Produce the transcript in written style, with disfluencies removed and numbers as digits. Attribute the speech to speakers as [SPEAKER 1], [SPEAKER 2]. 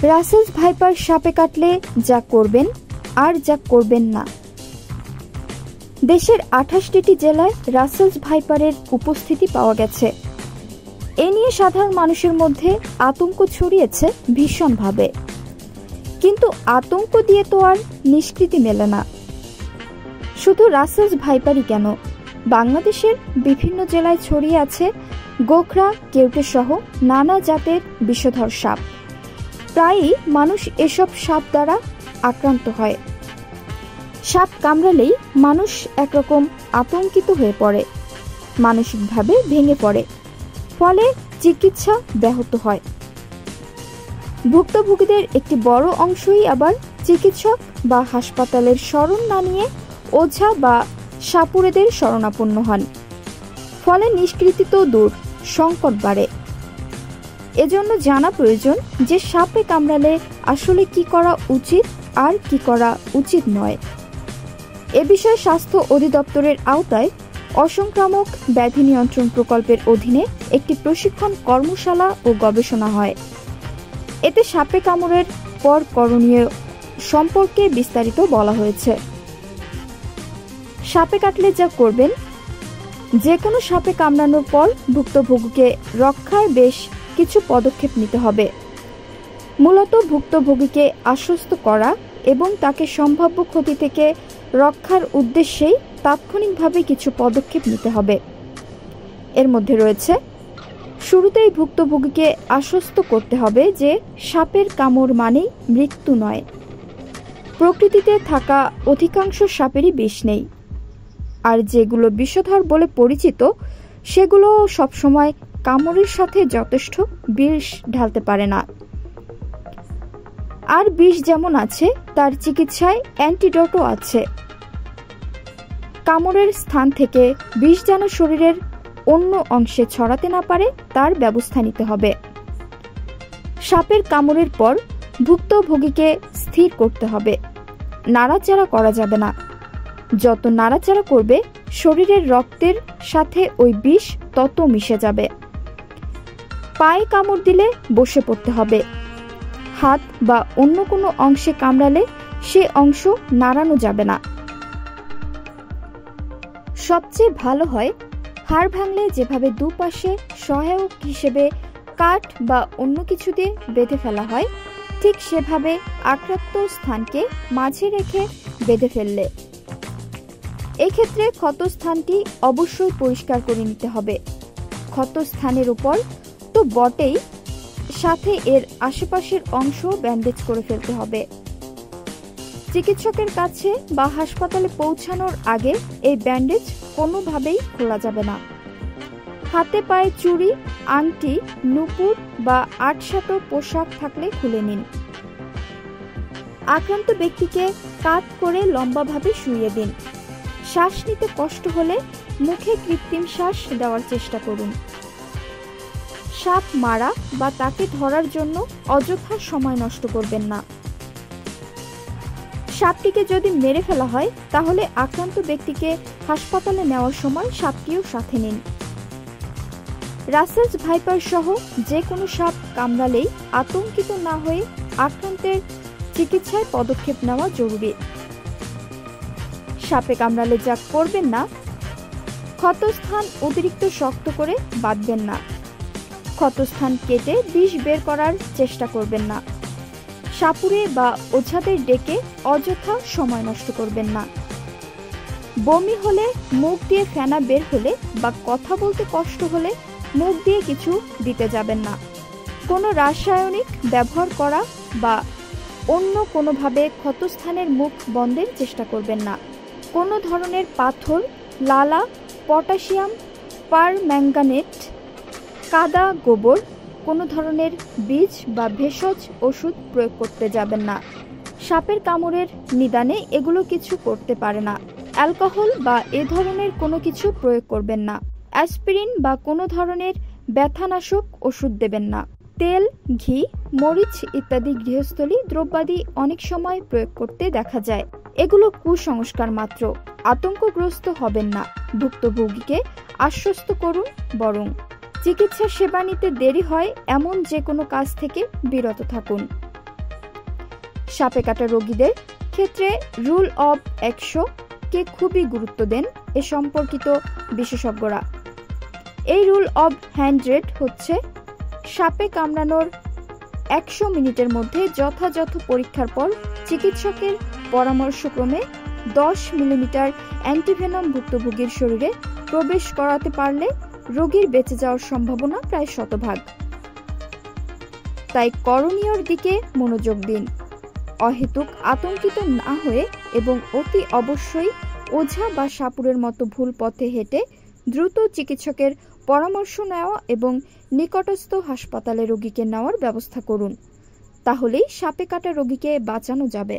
[SPEAKER 1] Russell's viper সাপে কাটলে যা করবেন আর যা করবেন না। দেশের 28টি জেলায় রাসেলস ভাইপারের উপস্থিতি পাওয়া গেছে। এ নিয়ে সাধারণ মানুষের মধ্যে আতঙ্ক ছড়িয়েছে ভীষণভাবে। কিন্তু আতঙ্ক দিয়ে তো আর নিষ্কৃতি মেলে না। শুধু রাসেলস ভাইপারই কেন, বাংলাদেশের বিভিন্ন জেলায় ছড়িয়ে আছে গোখরা, কেউটে সহ নানা জাতের বিষধর সাপ। প্রায়ই মানুষ এসব সাপ দ্বারা আক্রান্ত হয়। সাপ কামড়ালেই মানুষ একরকম আতঙ্কিত হয়ে পড়ে, মানসিকভাবে ভেঙে পড়ে, ফলে চিকিৎসা ব্যাহত হয়। ভুক্তভোগীদের একটি বড় অংশই আবার চিকিৎসক বা হাসপাতালের শরণ না নিয়ে ওঝা বা সাপুড়েদের শরণাপন্ন হন। ফলে নিষ্কৃতি তো দূর, সংকট বাড়ে। এজন্য জানা প্রয়োজন যে সাপে কামড়ালে আসলে কি করা উচিত আর কি করা উচিত নয়। এ বিষয়ে স্বাস্থ্য অধিদপ্তরের আওতায় অসংক্রামক ব্যাধি নিয়ন্ত্রণ প্রকল্পের অধীনে একটি প্রশিক্ষণ কর্মশালা ও গবেষণা হয়। এতে সাপে কামড়ের পর করণীয় সম্পর্কে বিস্তারিত বলা হয়েছে। সাপে কাটলে যা করবেন, যে কোনো সাপে কামড়ানোর পর ভুক্তভোগীকে রক্ষায় বেশ কিছু পদক্ষেপ নিতে হবে। মূলত ভুক্তভোগীকে আশ্বস্ত করা এবং তাকে সম্ভাব্য ক্ষতি থেকে রক্ষার উদ্দেশ্যেই তাৎক্ষণিকভাবে কিছু পদক্ষেপ নিতে হবে। এর মধ্যে রয়েছে, শুরুতেই ভুক্তভোগীকে আশ্বস্ত করতে হবে যে সাপের কামড় মানেই মৃত্যু নয়। প্রকৃতিতে থাকা অধিকাংশ সাপেরই বিষ নেই, আর যেগুলো বিষধর বলে পরিচিত সেগুলো সবসময় কামড়ের সাথে যথেষ্ট বিষ ঢালতে পারে না। আর বিষ যেমন আছে, তার চিকিৎসায় অ্যান্টিডোটও আছে। কামড়ের স্থান থেকে বিষ যেন শরীরের অন্য অংশে ছড়াতে না পারে তার ব্যবস্থা নিতে হবে। সাপের কামড়ের পর ভুক্তভোগীকে স্থির করতে হবে, নাড়াচাড়া করা যাবে না। যত নাড়াচাড়া করবে শরীরের রক্তের সাথে ওই বিষ তত মিশে যাবে। পায়ে কামড় দিলে বসে পড়তে হবে। হাত বা অন্য কোনো অংশে কামড়ালে সে অংশ নাড়ানো যাবে না। সবচেয়ে ভালো হয় হাড় ভাঙলে যেভাবে দুপাশে সহায়ক হিসেবে কাঠ বা অন্য কিছু দিয়ে বেঁধে ফেলা হয়, ঠিক সেভাবে আক্রান্ত স্থানকে মাঝে রেখে বেঁধে ফেললে। এক্ষেত্রে ক্ষতস্থানটি অবশ্যই পরিষ্কার করে নিতে হবে। ক্ষতস্থানের উপর তো বটেই, সাথে এর আশেপাশের অংশ ব্যান্ডেজ করে ফেলতে হবে। চিকিৎসকের কাছে বা হাসপাতালে পৌঁছানোর আগে এই ব্যান্ডেজ কোনোভাবেই খোলা যাবে না। হাতে পায়ে চুড়ি, আংটি, নূপুর বা আটসাঁটো পোশাক থাকলে খুলে নিন। আক্রান্ত ব্যক্তিকে কাত করে লম্বাভাবে শুইয়ে দিন। শ্বাস নিতে কষ্ট হলে মুখে কৃত্রিম শ্বাস দেওয়ার চেষ্টা করুন। সাপ মারা বা তাকে ধরার জন্য অযথা সময় নষ্ট করবেন না। সাপটিকে যদি মেরে ফেলা হয়, তাহলে আক্রান্ত ব্যক্তিকে হাসপাতালে নেওয়ার সময় সাপটিও সাথে নিন। রাসেলস ভাইপার সহ যে কোনো সাপ কামড়ালেই আতঙ্কিত না হয়ে আক্রান্তের চিকিৎসায় পদক্ষেপ নেওয়া জরুরি। সাপে কামড়ালে যা করবেন না, ক্ষতস্থান অতিরিক্ত শক্ত করে বাঁধবেন না। ক্ষতস্থান কেটে বিষ বের করার চেষ্টা করবেন না। সাপুড়ে বা ওঝাদের ডেকে অযথা সময় নষ্ট করবেন না। বমি হলে, মুখ দিয়ে ফেনা বের হলে বা কথা বলতে কষ্ট হলে মুখ দিয়ে কিছু দিতে যাবেন না। কোনো রাসায়নিক ব্যবহার করা বা অন্য কোনোভাবে ক্ষতস্থানের মুখ বন্ধের চেষ্টা করবেন না। কোনো ধরনের পাথর, লালা, পটাশিয়াম পারম্যাঙ্গানেট, কাদা, গোবর, কোনো ধরনের বীজ বা ভেষজ ওষুধ প্রয়োগ করতে যাবেন না। সাপের কামড়ের নিদানে এগুলো কিছু করতে পারে না। অ্যালকোহল বা এ ধরনের কোনো কিছু প্রয়োগ করবেন না। অ্যাসপিরিন বা কোনো ধরনের ব্যথানাশক ওষুধ দেবেন না। তেল, ঘি, মরিচ ইত্যাদি গৃহস্থলী দ্রব্যাদি অনেক সময় প্রয়োগ করতে দেখা যায়। এগুলো কুসংস্কার মাত্র। আতঙ্কগ্রস্ত হবেন না। ভুক্তভোগীকে আশ্বস্ত করুন। বরং চিকিৎসা সেবা নিতে দেরি হয় এমন যে কোনো কাজ থেকে বিরত থাকুন। সাপে কাটা রোগীদের ক্ষেত্রে রুল অব 100 কে খুবই গুরুত্ব দেন এ সম্পর্কিত বিশেষজ্ঞরা। এই রুল অব 100 হচ্ছে সাপে কামড়ানোর 100 মিনিটের মধ্যে যথাযথ পরীক্ষার পর চিকিৎসকের পরামর্শক্রমে 10 মিলিমিটার অ্যান্টিভেনম ভুক্তভোগীর শরীরে প্রবেশ করাতে পারলে রোগীর বেঁচে যাওয়ার সম্ভাবনা প্রায় 100%। তাই করণীয়র দিকে মনোযোগ দিন। অহেতুক আতঙ্কিত না হয়ে এবং অতি অবশ্যই ওঝা বা সাপুড়ের মতো ভুল পথে হেঁটে দ্রুত চিকিৎসকের পরামর্শ নেওয়া এবং নিকটস্থ হাসপাতালে রোগীকে নেওয়ার ব্যবস্থা করুন। তাহলেই সাপে কাটা রোগীকে বাঁচানো যাবে।